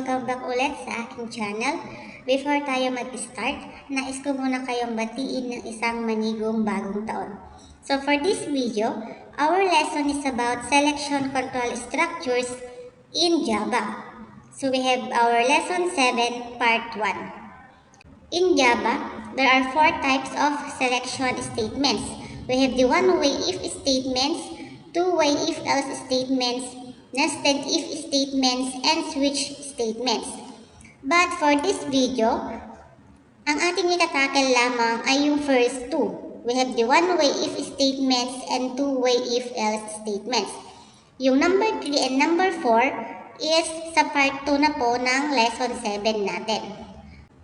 Welcome back ulit sa aking channel. Before tayo mag-start, nais ko muna kayong batiin ng isang manigong bagong taon. So for this video, our lesson is about selection control structures in Java. So we have our lesson 7 part 1. In Java, there are 4 types of selection statements. We have the one-way if statements, two-way if-else statements, nested if statements, and switch statements. But for this video, ang ating itatackle lamang ay yung first two. We have the one-way if statements and two-way if-else statements. Yung number 3 and number 4 is sa part 2 na po ng lesson 7 natin.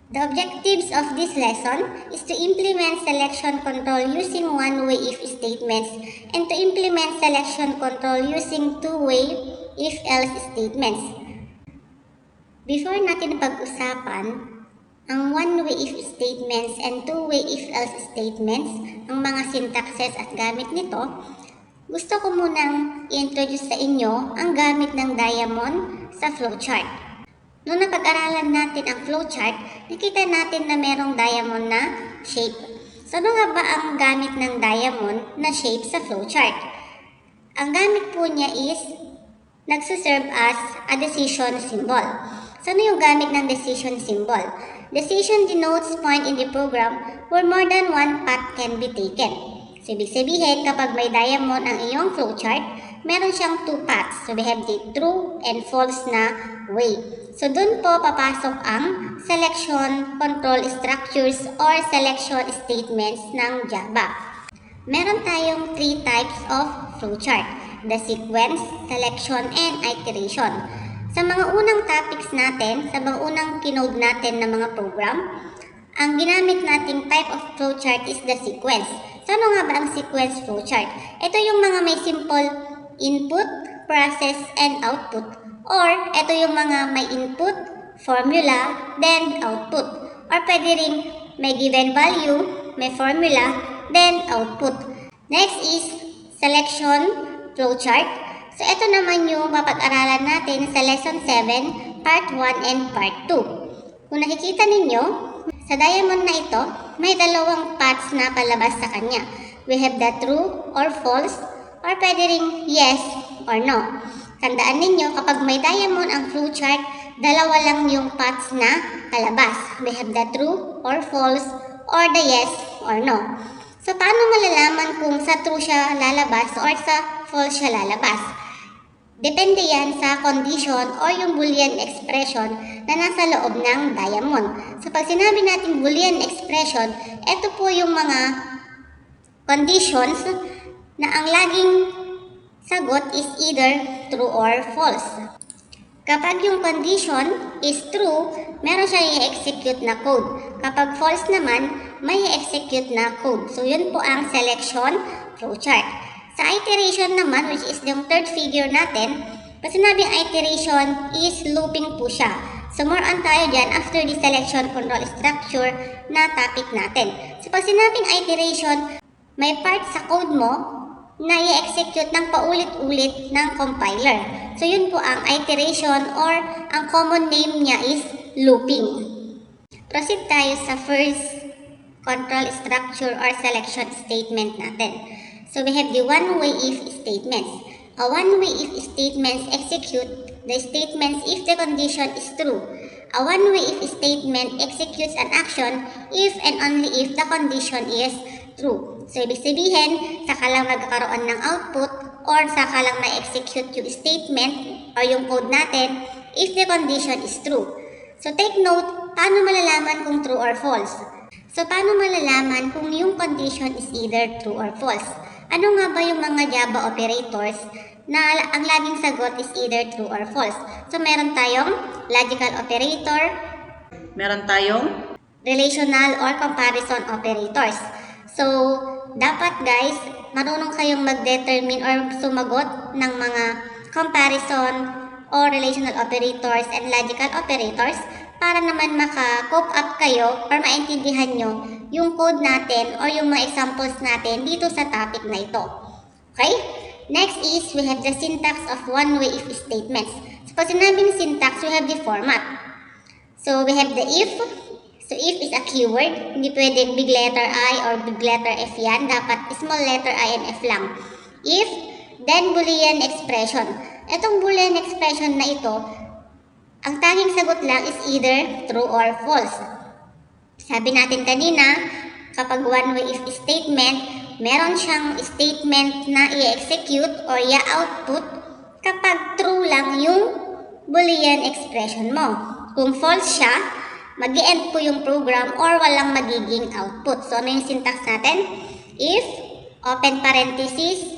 The objectives of this lesson is to implement selection control using one-way if statements and to implement selection control using two-way if-else statements. Before natin pag-usapan ang one-way if statements and two-way if-else statements, ang mga syntaxes at gamit nito, gusto ko munang i-introduce sa inyo ang gamit ng diamond sa flowchart. Noong napag-aralan natin ang flowchart, nakita natin na merong diamond na shape. So ano nga ba ang gamit ng diamond na shape sa flowchart? Ang gamit po niya is nagsuserve as a decision symbol. So ano yung gamit ng decision symbol? Decision denotes point in the program where more than one path can be taken. So ibig sabihin, kapag may diamond ang iyong flowchart, meron siyang two paths. So we have the true and false na way. So dun po papasok ang selection control structures or selection statements ng Java. Meron tayong 3 types of flowchart: the sequence, selection, and iteration. Sa mga unang topics natin, sa mga unang kinode natin ng mga program, ang ginamit nating type of flowchart is the sequence. So ano nga ba ang sequence flowchart? Ito yung mga may simple input, process, and output. Or ito yung mga may input, formula, then output. Or pwede rin may given value, may formula, then output. Next is selection flowchart. So ito naman yung papag-aralan natin sa lesson 7, part 1 and part 2. Kung nakikita ninyo, sa diamond na ito, may dalawang paths na palabas sa kanya. We have the true or false, or pwede ring yes or no. Tandaan ninyo, kapag may diamond ang flowchart, dalawa lang yung paths na palabas. We have the true or false, or the yes or no. So paano malalaman kung sa true siya lalabas or sa false siya lalabas? Depende yan sa condition or yung boolean expression na nasa loob ng diamond. So pag sinabi natin boolean expression, ito po yung mga conditions na ang laging sagot is either true or false. Kapag yung condition is true, meron siya i-execute na code. Kapag false naman, may i-execute na code. So yun po ang selection flowchart. Sa iteration naman, which is yung third figure natin, pag sinabing iteration is looping po siya. So more on tayo dyan after the selection control structure na topic natin. So pag sinabing iteration, may part sa code mo na i-execute ng paulit-ulit ng compiler. So yun po ang iteration or ang common name niya is looping. Proceed tayo sa first control structure or selection statement natin. So we have the one-way if statements. A one-way if statements execute the statements if the condition is true. A one-way if statement executes an action if and only if the condition is true. So ibig sabihin, saka lang magkakaroon ng output or saka lang na-execute yung statement or yung code natin if the condition is true. So take note, paano malalaman kung true or false? So paano malalaman kung yung condition is either true or false? Ano nga ba yung mga Java operators na ang laging sagot is either true or false? So meron tayong logical operator, meron tayong relational or comparison operators. So dapat guys, marunong kayong mag-determine or sumagot ng mga comparison or relational operators and logical operators para naman maka-cope up kayo or maintindihan nyo yung code natin or yung mga examples natin dito sa topic na ito. Okay? Next is we have the syntax of one-way if statements. So, Pag sinabing syntax, we have the format. So, we have the if. So, if is a keyword. Hindi pwedeng big letter I or big letter F yan. Dapat small letter I and F lang. If, then Boolean expression. Itong Boolean expression na ito, ang tanging sagot lang is either true or false. Sabi natin kanina, kapag one-way if statement, meron siyang statement na i-execute or i-output kapag true lang yung Boolean expression mo. Kung false siya, mag-i-end po yung program or walang magiging output. So, ano yung syntax natin? If, open parenthesis,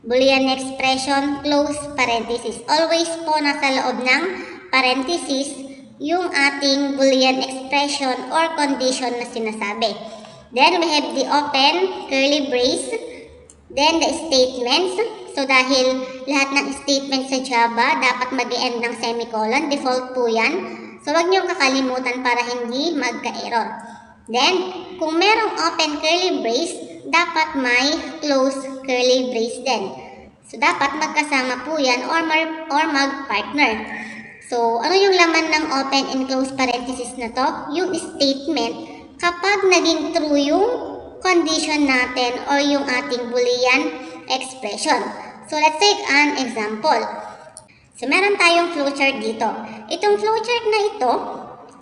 Boolean expression, close parenthesis. Always po nasa loob ng parenthesis yung ating Boolean expression or condition na sinasabi. Then, we have the open curly brace. Then, the statements. So, dahil lahat ng statements sa Java dapat mag-end ng semicolon, default po yan. So, wag niyong kakalimutan para hindi magka-error. Then, kung merong open curly brace, dapat may close curly brace din. So, dapat magkasama po yan or mag-partner. So, ano yung laman ng open and close parenthesis na to? Yung statement kapag naging true yung condition natin or yung ating Boolean expression. So, let's take an example. So, meron tayong flowchart dito. Itong flowchart na ito,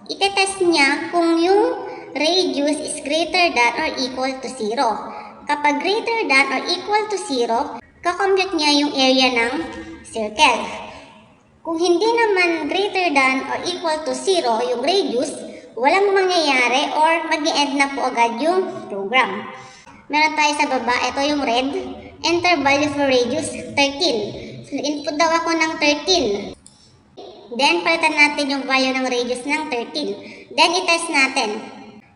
itetest niya kung yung radius is greater than or equal to 0. Kapag greater than or equal to 0, kakompute niya yung area ng circle. Kung hindi naman greater than or equal to 0 yung radius, walang mangyayari or mag-i-end na po agad yung program. Meron tayo sa baba, ito yung red. Enter value for radius, 13. So, input daw ako ng 13. Then, palitan natin yung value ng radius ng 13. Then, i-test natin.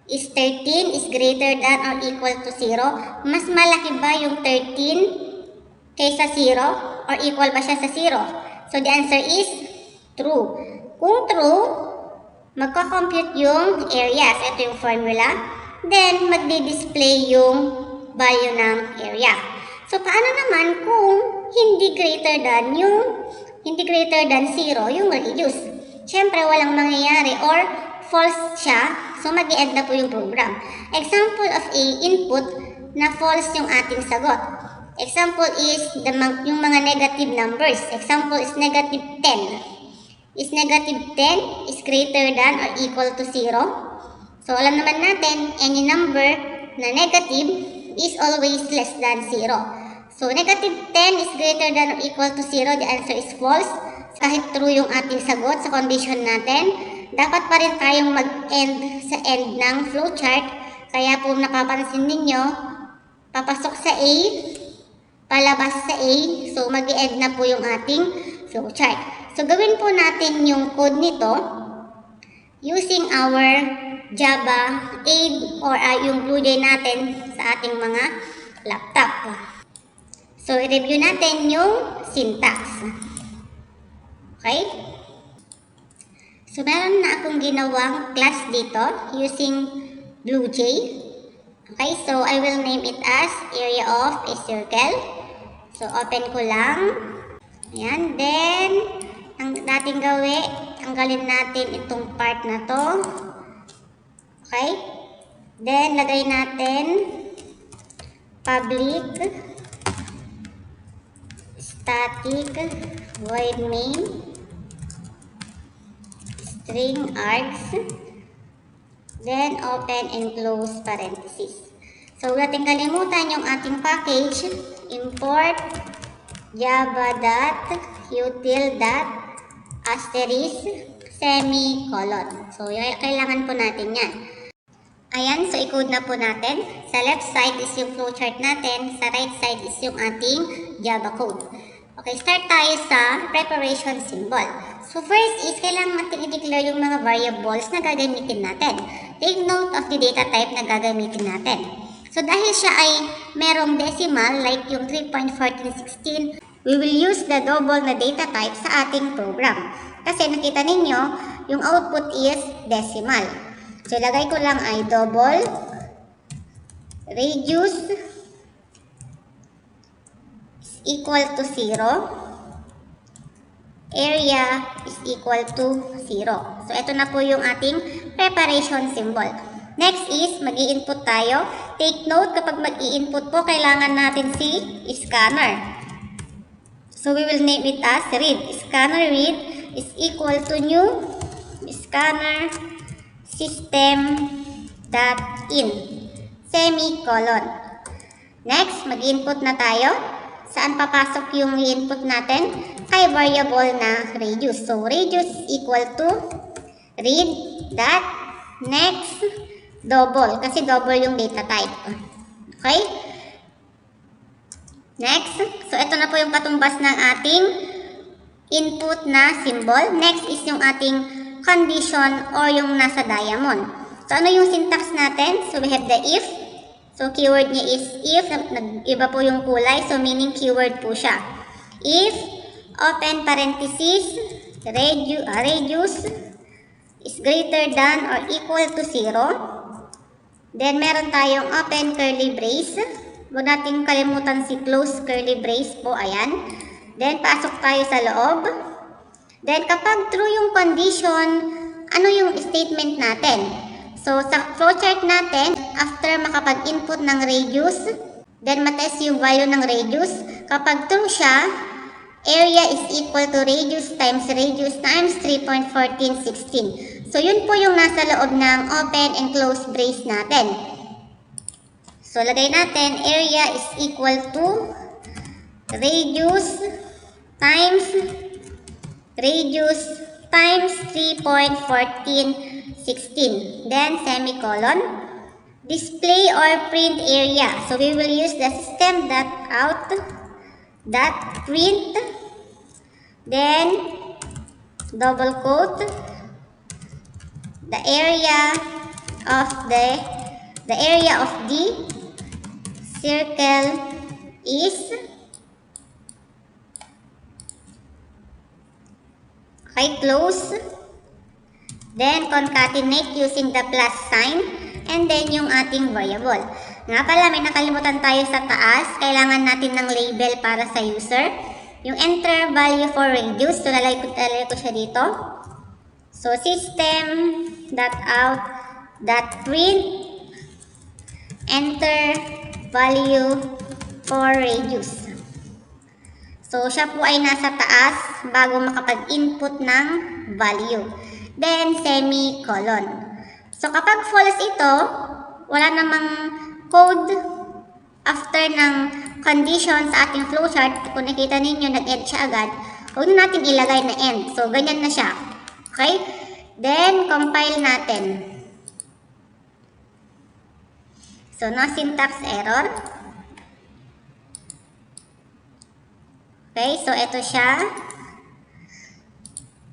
Is 13 is greater than or equal to 0? Mas malaki ba yung 13 kaysa 0? Or equal ba siya sa 0? So, the answer is true. Kung true, magko-compute yung areas. Ito yung formula. Then, magdi-display yung value ng area. So, paano naman kung hindi greater than 0 yung radius? Siyempre, walang mangyayari or false siya. So, mag-i-end na po yung program. Example of a input na false yung ating sagot. Example is yung mga negative numbers. Example is negative 10. Is negative 10 is greater than or equal to 0? So, alam naman natin, any number na negative is always less than 0. So, negative 10 is greater than or equal to 0. The answer is false. Kahit true yung ating sagot sa condition natin, dapat pa rin tayong mag-end sa end ng flowchart. Kaya po napapansin ninyo, papasok sa A, palabas sa A, so mag-i-end na po yung ating flowchart. So, gawin po natin yung code nito using our Java 8 or yung BlueJ natin sa ating mga laptop. So, i-review natin yung syntax. Okay? So, meron na akong ginawang class dito using BlueJ. Okay, so I will name it as area of a circle. So, open ko lang. Ayan, then, ang dating gawin, tanggalin natin itong part na to. Okay? Then, lagay natin public static void main string args. Then, open and close parenthesis. So, huwag natin kalimutan yung ating package. Import java.util.asterisk semicolon. So, kailangan po natin yan. Ayan, so i-code na po natin. Sa left side is yung flowchart natin. Sa right side is yung ating Java code. Okay, start tayo sa preparation symbol. So first is, kailangan natin i-declare yung mga variables na gagamitin natin. Take note of the data type na gagamitin natin. So dahil siya ay merong decimal, like yung 3.1416, we will use the double na data type sa ating program. Kasi nakita ninyo, yung output is decimal. So lagay ko lang ay double radius equal to 0. area is equal to 0. So, ito na po yung ating preparation symbol. Next is, mag-i-input tayo. Take note, kapag mag-i-input po, kailangan natin si scanner. So, we will name it as read. Scanner read is equal to new scanner system.in semicolon. Next, mag-input na tayo. Saan papasok yung i-input natin? Kay variable na radius. So, radius is equal to read dot next double. Kasi double yung data type. Okay? Next. So, ito na po yung katumbas ng ating input na symbol. Next is yung ating condition or yung nasa diamond. So, ano yung syntax natin? So, we have the if. So, keyword niya is if. Nag-iba po yung kulay. So, meaning keyword po siya. If, open parenthesis, radius is greater than or equal to 0. Then, meron tayong open curly brace. Huwag natin kalimutan si close curly brace po. Ayan. Then, pasok tayo sa loob. Then, kapag true yung condition, ano yung statement natin? So, sa flowchart natin, after makapag-input ng radius, then matest yung value ng radius. Kapag true siya, area is equal to radius times 3.1416. So, yun po yung nasa loob ng open and close brace natin. So, lagay natin, area is equal to radius times 3.1416. Then, semicolon. Display or print area. So, we will use the system.out.print. Then, double quote. The area of the circle is close. Then, concatenate using the plus sign. And then, yung ating variable. Nga pala, may nakalimutan tayo sa taas. Kailangan natin ng label para sa user. Yung enter value for radius. So, lalagay ko siya dito. So, system.out.print enter value for radius. So, siya po ay nasa taas bago makapag-input ng value. Then, semicolon. So, kapag false ito, wala namang code after ng condition sa ating flowchart. Kung nakita ninyo, nag-end siya agad. Huwag na natin ilagay na end. So, ganyan na siya. Okay? Then, compile natin. So, no syntax error. Okay, so ito siya.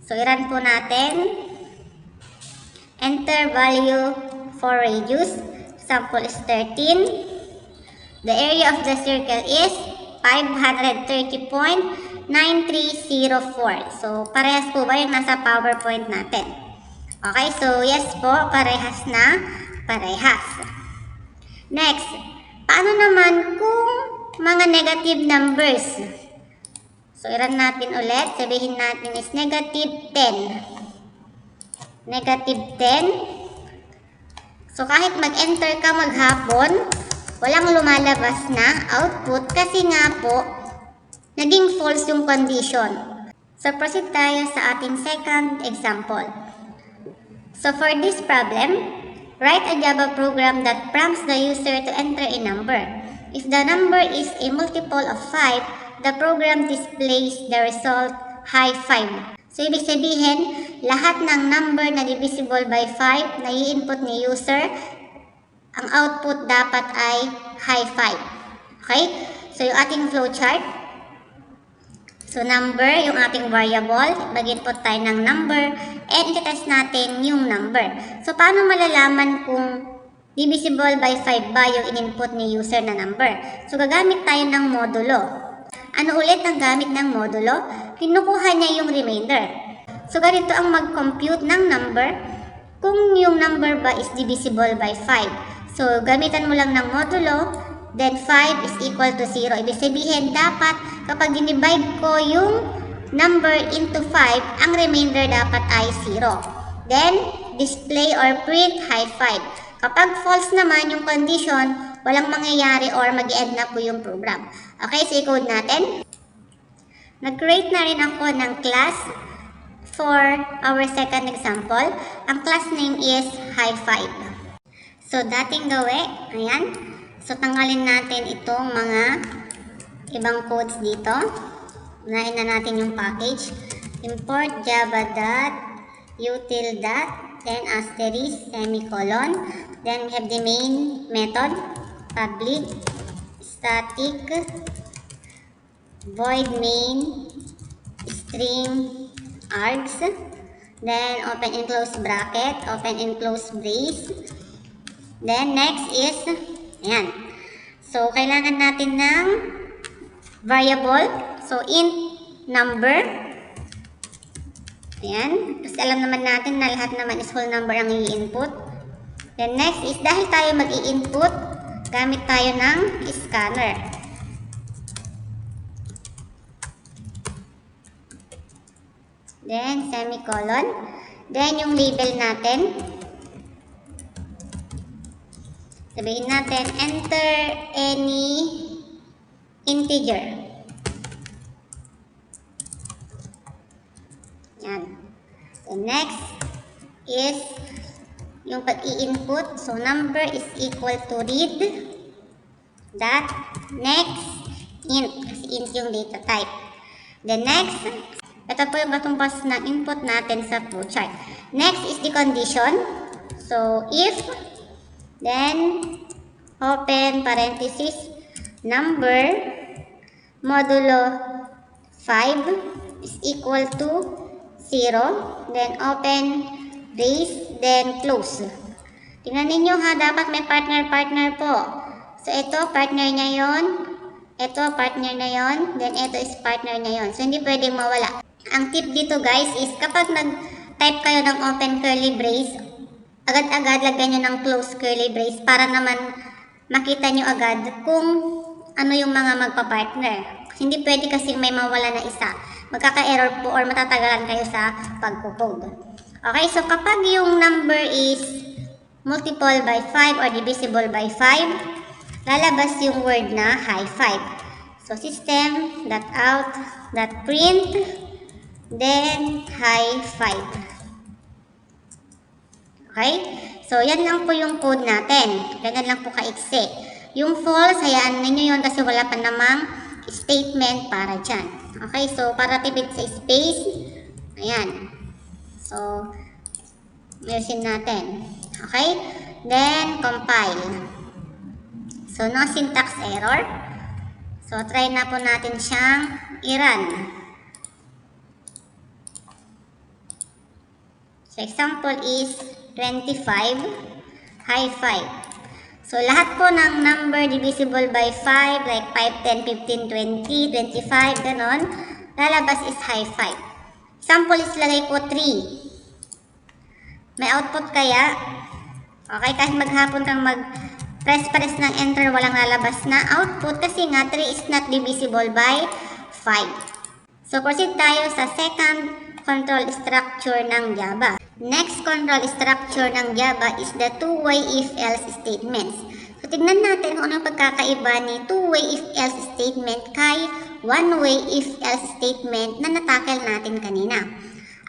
So, i-run po natin. Enter value for radius. Sample is 13. The area of the circle is 530.9304. So, parehas po ba yung nasa PowerPoint natin? Okay, so yes po, parehas na parehas. Next, paano naman kung mga negative numbers? So, i-run natin ulit. Sabihin natin is negative 10. Negative 10. So, kahit mag-enter ka maghapon, walang lumalabas na output kasi nga po, naging false yung condition. So, proceed tayo sa ating second example. So, for this problem, write a Java program that prompts the user to enter a number. If the number is a multiple of 5, the program displays the result high 5. So, ibig sabihin, lahat ng number na divisible by 5 na i-input ni user, ang output dapat ay high 5. Okay? So, yung ating flowchart. So, number, yung ating variable, mag-input tayo ng number, and i-test natin yung number. So, paano malalaman kung divisible by 5 ba yung in-input ni user na number? So, gagamit tayo ng modulo. Ano ulit ang gamit ng modulo? Kinukuha niya yung remainder. So, ganito ang mag-compute ng number kung yung number ba is divisible by 5. So, gamitan mo lang ng modulo, then 5 is equal to 0. Ibig sabihin, dapat kapag dinivide ko yung number into 5, ang remainder dapat ay 0. Then, display or print high 5. Kapag false naman yung condition, walang mangyayari or mag-end na po yung program. Okay, so i-code natin. Nag-create na rin ako ng class for our second example. Ang class name is high 5. So, dating gawi, ayan. So, tanggalin natin itong mga ibang codes dito. Unahin na natin yung package. Import java.util. Then asterisk, semicolon. Then we have the main method. Public, static, void main, string, args. Then open and close bracket, open and close brace. Then next is, ayan. So, kailangan natin ng variable. So, int number. Ayan. Kasi alam naman natin na lahat naman is whole number ang i-input. Then next is, dahil tayo mag-i-input, gamit tayo ng scanner. Then, semicolon. Then, yung label natin. Sabihin natin, enter any integer. Yan. So, next is yung pag-i-input. So, number is equal to read dot next int. Kasi int yung data type. The next, ito po yung katumbas ng input natin sa flowchart. Next is the condition. So, if, then, open parenthesis, number, modulo 5 is equal to 0, then open brace, then close. Tingnan ninyo ha, dapat may partner po. So, ito, partner niya yon, ito, partner na yon, then ito is partner niya yon. So, hindi pwedeng mawala. Ang tip dito guys is kapag nag-type kayo ng open curly brace, agad-agad lagyan nyo ng close curly brace para naman makita nyo agad kung ano yung mga magpa-partner. Hindi pwede kasi may mawala na isa. Magkaka-error po or matatagalan kayo sa pagkukode. Okay, so kapag yung number is multiple by 5 or divisible by 5, lalabas yung word na high 5. So system.out.print, then high 5. Okay? So, yan lang po yung code natin. Ganyan lang po kaiksi. Yung false, hayaan ninyo yun kasi wala pa namang statement para dyan. Okay? So, para tipid sa space, ayan. So, ayusin natin. Okay? Then, compile. So, no syntax error. So, try na po natin siyang i-run. So, example is 25, high 5. So, lahat po ng number divisible by 5, like 5, 10, 15, 20, 25, ganon, lalabas is high 5. Example is lagay ko 3. May output kaya? Okay, kahit maghapon kang mag-press ng enter, walang lalabas na output kasi nga 3 is not divisible by 5. So, proceed tayo sa second control structure ng Java. Next control structure ng Java is the two-way if-else statements. So, tignan natin kung ano pagkakaiba ni two-way if-else statement kay one-way if-else statement na natakil natin kanina.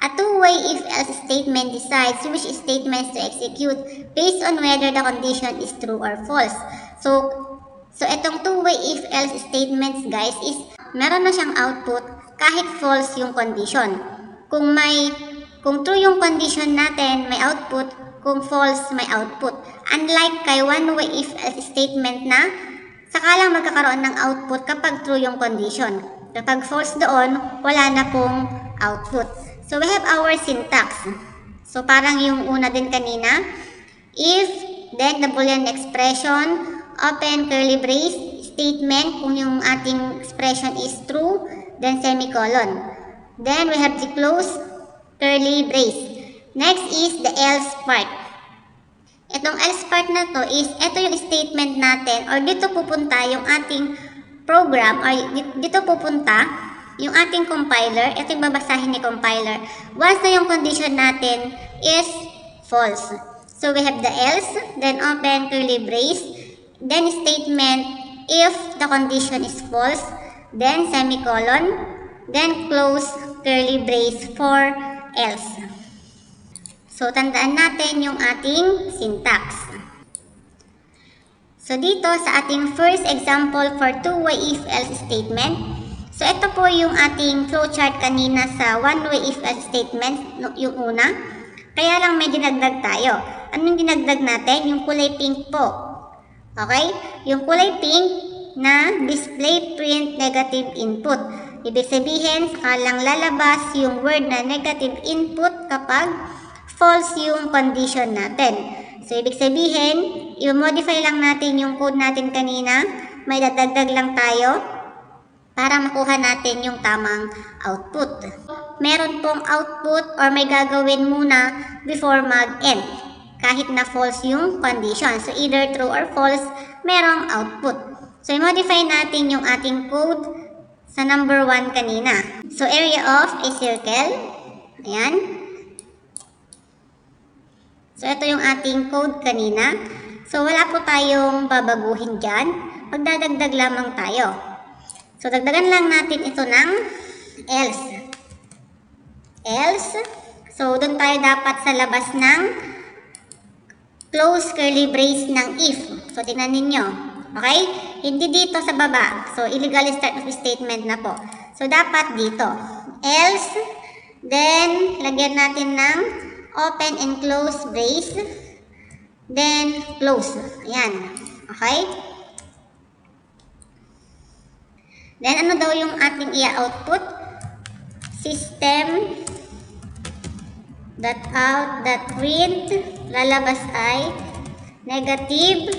A two-way if-else statement decides which statements to execute based on whether the condition is true or false. So itong two-way if-else statements guys is meron na siyang output kahit false yung condition. Kung true yung condition natin, may output. Kung false, may output. Unlike kay one-way if-else statement na saka lang magkakaroon ng output kapag true yung condition. Kapag false doon, wala na pong output. So, we have our syntax. So, parang yung una din kanina. If, then the Boolean expression, open curly brace, statement, kung yung ating expression is true, then semicolon. Then, we have the close curly brace. Next is the else part. Itong else part na to is, ito yung statement natin or dito pupunta yung ating program or dito pupunta yung ating compiler, ito yung babasahin ni compiler, once na yung condition natin is false. So we have the else, then open curly brace, then statement if the condition is false, then semicolon, then close curly brace for else. So tandaan natin yung ating syntax. So dito sa ating first example for two-way if-else statement, so ito po yung ating flowchart kanina sa one-way if-else statement, yung una. Kaya lang may dinagdag tayo. Anong dinagdag natin? Yung kulay pink po. Okay? Yung kulay pink na display print negative input. Ibig sabihin, sakalang lalabas yung word na negative input kapag false yung condition natin. So, ibig sabihin, i-modify lang natin yung code natin kanina. May dadagdag lang tayo para makuha natin yung tamang output. Meron pong output or may gagawin muna before mag-end. Kahit na false yung condition. So, either true or false, merong output. So, i-modify natin yung ating code sa number 1 kanina. So, area of a circle. Ayan. So, ito yung ating code kanina. So, wala po tayong babaguhin dyan. Magdadagdag lamang tayo. So, dagdagan lang natin ito ng else. Else. So, doon tayo dapat sa labas ng close curly brace ng if. So, tingnan ninyo. Okay? Hindi dito sa baba. So, illegal start of statement na po. So, dapat dito. Else. Then, lagyan natin ng open and close brace. Then, close. Ayan. Okay? Then, ano daw yung ating i-output? System .out.print lalabas ay negative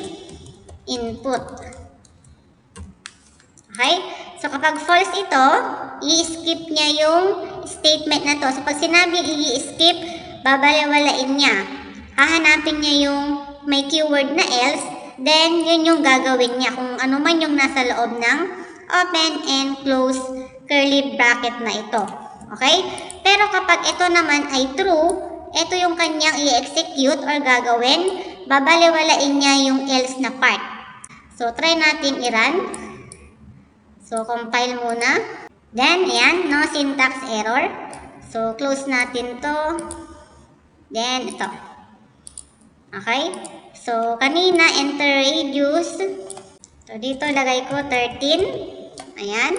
input. Okay? So, kapag false ito, i-skip niya yung statement na to. So, pag sinabi i-skip, babaliwalain niya. Hahanapin niya yung may keyword na else, then yun yung gagawin niya kung ano man yung nasa loob ng open and close curly bracket na ito. Okay? Pero kapag ito naman ay true, ito yung kanyang i-execute or gagawin, babaliwalain niya yung else na part. So, try natin i-run. So, compile muna. Then, ayan, no syntax error. So, close natin to. Then, ito. Okay? So, kanina, enter radius. So, dito lagay ko 13. Ayan.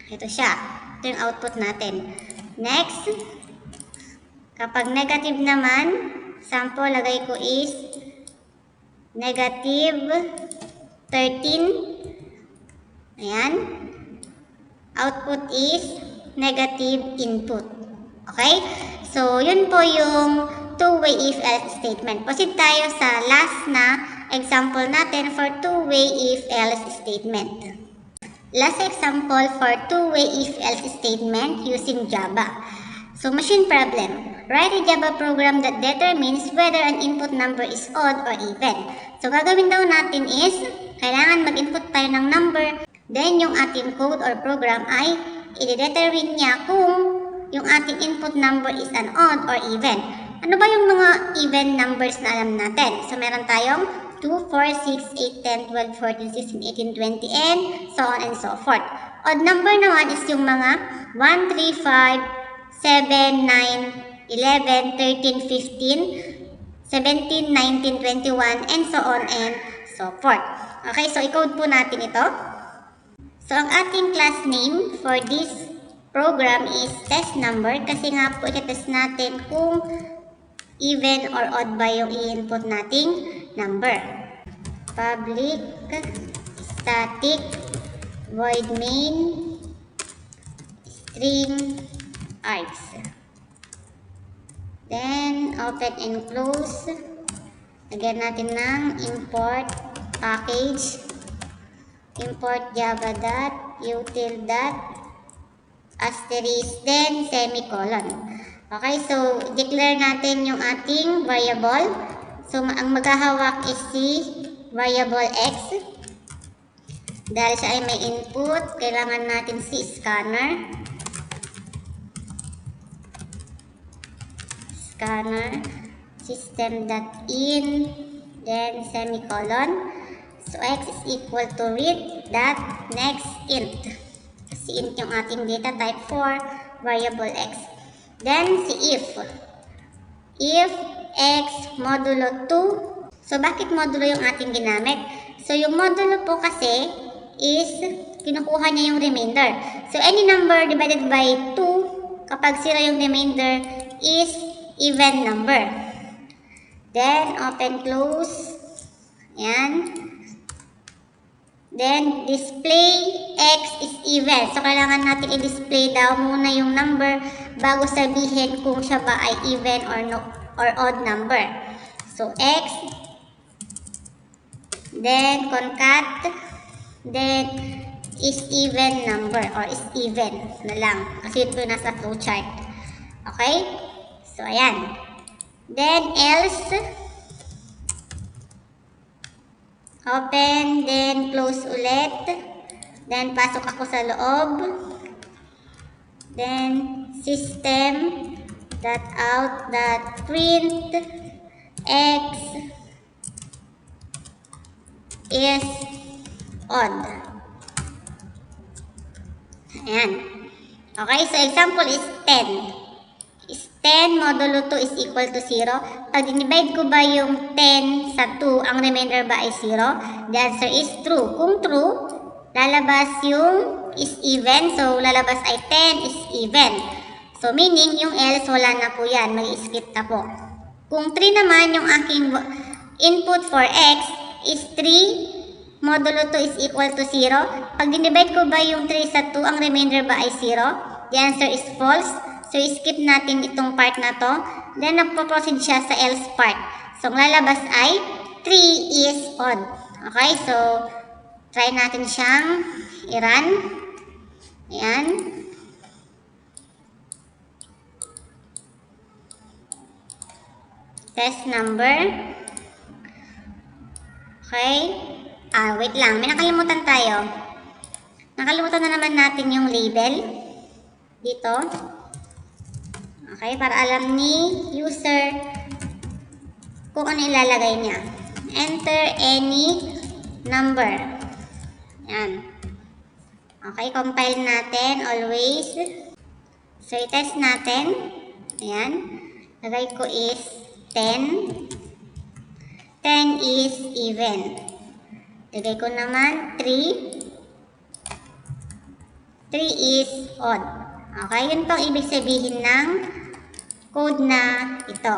Ito siya. Ito yung output natin. Next. Kapag negative naman, sample lagay ko is negative 13. Ayan. Output is negative input. Okay? So, yun po yung two-way if-else statement. Proceed tayo sa last na example natin for two-way if-else statement. Last example for two-way if-else statement using Java. So, machine problem. Write a Java program that determines whether an input number is odd or even. So, gagawin daw natin is, kailangan mag-input tayo ng number. Then, yung ating code or program ay i-determine niya kung yung ating input number is an odd or even. Ano ba yung mga even numbers na alam natin? So, meron tayong 2, 4, 6, 8, 10, 12, 14, 16, 18, 20, and so on and so forth. Odd number naman is yung mga 1, 3, 5, 7, 9, 11, 13, 15, 17, 19, 21, and so on and so forth. Okay, so i-code po natin ito. So, ang ating class name for this program is test number kasi nga po i-test natin kung even or odd ba yung i-input nating number. Public static void main string args. Then, open and close. Lagyan natin ng import package. Import java.util. Asterisk, then semicolon. Okay, so declare natin yung ating variable. So, ang maghahawak is si variable x. Dahil siya ay may input, kailangan natin si scanner. Scanner, system.in, then semicolon. So, x is equal to read dot next int. Si int yung ating data type for variable x. Then, si if. If x modulo 2. So, bakit modulo yung ating ginamit? So, yung modulo po kasi is kinukuha niya yung remainder. So, any number divided by 2, kapag 0 yung remainder, is even number. Then, open, close. Yan. Then, display x is even. So, kailangan natin i-display daw muna yung number bago sabihin kung siya ba ay even or no, or odd number. So, x, then concat, then is even number or is even na lang. Kasi ito nasa flowchart. Okay? So, ayan. Then, else, open, then close ulit. Then, pasok ako sa loob. Then, system.out.print x is odd. Ayan. Okay, so example is 10. Is 10 modulo 2 is equal to 0. Pag dinivide ko ba yung 10 sa 2, ang remainder ba ay 0? The answer is true. Kung true, lalabas yung is even. So, lalabas ay 10 is even. So, meaning yung else wala na po yan. Mag-skip na po. Kung 3 naman, yung aking input for x is 3 modulo 2 is equal to 0. Pag dinivide ko ba yung 3 sa 2, ang remainder ba ay 0? The answer is false. So, skip natin itong part na to. Then, nagpo-proceed siya sa else part. So, ang lalabas ay 3 is odd. Okay, so, try natin siyang i-run. Ayan. Test number. Okay. Wait lang. May nakalimutan tayo. Nakalimutan na naman natin yung label. Dito. Okay, para alam ni user kung ano ilalagay niya. Enter any number. Yan. Okay, compile natin always. So, i-test natin. Ayan. Lagay ko is 10. 10 is even. Lagay ko naman 3. 3 is odd. Okay, yun pang ibig sabihin ng code na ito.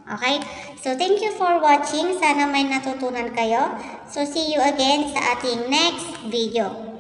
Okay? So, thank you for watching. Sana may natutunan kayo. So, see you again sa ating next video.